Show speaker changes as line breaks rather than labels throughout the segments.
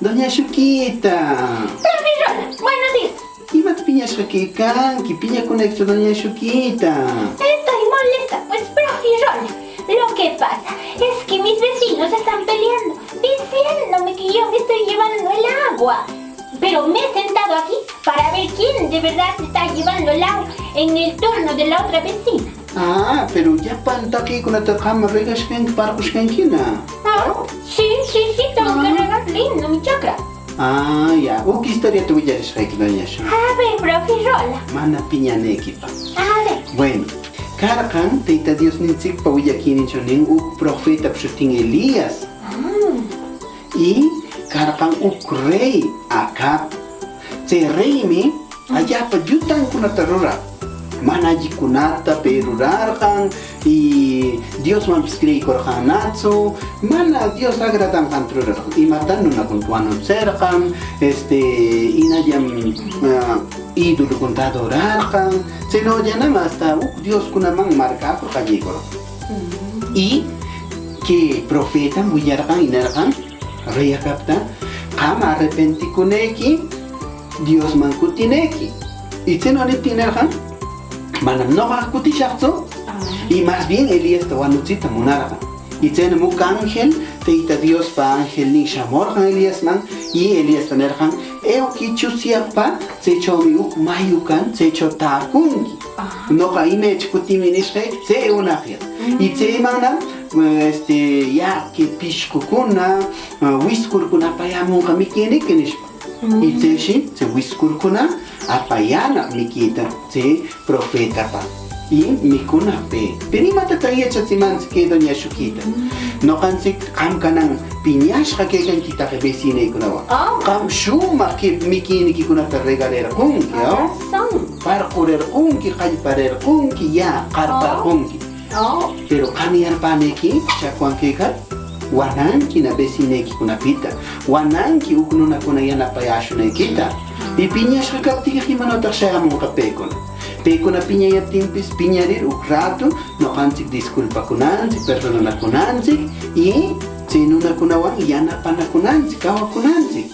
Doña Chuquita.
Profe Rola, buenos días.
Imat piñashqa kaykanki, piñakunaykichu Doña Chuquita.
Estoy molesta, pues profe Rola. Lo que pasa es que mis vecinos están peleando, diciéndome que yo me estoy llevando el agua. Pero me he sentado aquí para ver quién de verdad se está llevando el agua en el turno de la otra vecina.
Ah, pero ya pantaki kunata kama regashkanki parqushkankina.
Ah, sí, tengo que regar lindo mi chakra.
Ah, ya. ¿Qué historia te voy a decir, Doña Chuquita?
A ver, profe Rola.
Mana piñanekipa.
A ver.
Bueno, karkan teita Dios nintzik pawiyakinichonin profeta pshutin Elías. Y karkan rey Acab. Tse reymi allapa yutan kunata rura. Manaji kunata perurarkan y Dios man piskrei korjanatsu. Mana Dios agradan kantrurarkan. Y matando na kuntuanon cercan. Inayam ídolo kunta adorarkan. Seno ya nada más hasta Dios kunaman marca por calle. Y que profeta muyarkan inarkan. Rey Acabta, kama arrepentikuneki, Dios man kutineki. Y seno ne tinerkan. Manam noga kutishaqtsu y más bien Elías tawanutzita munarqa y tsen muk ángel teita Dios pa ángel ni shamorjan Elías man y Elías tanerjan kichusiapa tsechomi uk mayukan tsecho takunki noga imech kutiminishqe tse unaqya y tse manna ya que pishkukuna wiskurkuna payamunqa mikiniki nishpa y tse wiskurkuna apayana mikita tse profeta pa y mikuna pe perimata tayecha tsimansi que Doña Chuquita no kansik kam kanan piñashqa kekan kita que vecina kunawa kam shuma que mikini ki kunata regaler kunki parkurer kunki qalparer kunki ya qarpar kunki pero kamiar paneki chakwan kekan wananki na vecineki kunapita wananki uknuna kuna yana payashunekita y piñashqa kaptiqa himanawtaq shayamunqa peykuna piñayaptinpis piñarir uk rato noqanchik disculpakunanchik perdonakunanchik y chay nunakunawan yanapanakunanchik kawakunanchik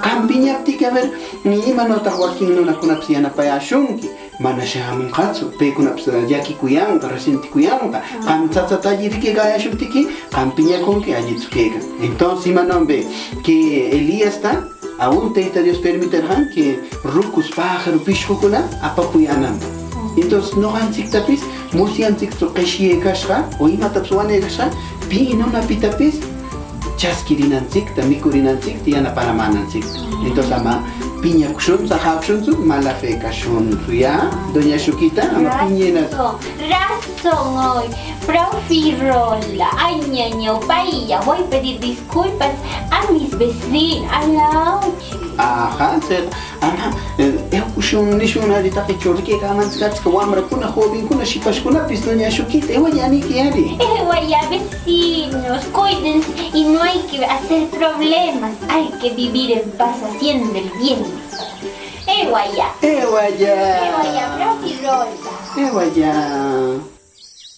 qam piñaptiki a ver imanawtaq wakin nunakunapis yanapayashunki mana shayamunqachu paykunapis llakikuyanqa resentikuyanqa qam tzatzatalliriki kayashuptiki qam piñakunki allitzu kaykan entonces imanawmi que Elías ta aún teita Dios permitirán que rucos, pájaros, pishkukuna apapuyanan. Entonces no hanzik tapis, musianzik to keshie kashra, o imatapsuane kashra, pino na pitapis, chaskirinanzik, tamikurinanzik, tiana panamananzik. Entonces ama piña kushun, sahakshun, mala fe kashun, ya, Doña Chuquita, ama piñena.
Razón hoy, profe Rola, ay ñaño, pailla, voy a pedir disculpas a mis vecinos, a la ochi.
Ajá, ser, ama, kushun nishun ahorita que chorque kamanskats que wamra kuna joven kuna shipash kuna pis Doña Chuquita, yani que yani.
Ya vecinos, cuídense y no hay que hacer problemas, hay que vivir en paz haciendo el bien.
Ewaya,
profe Rola.
Ewaya.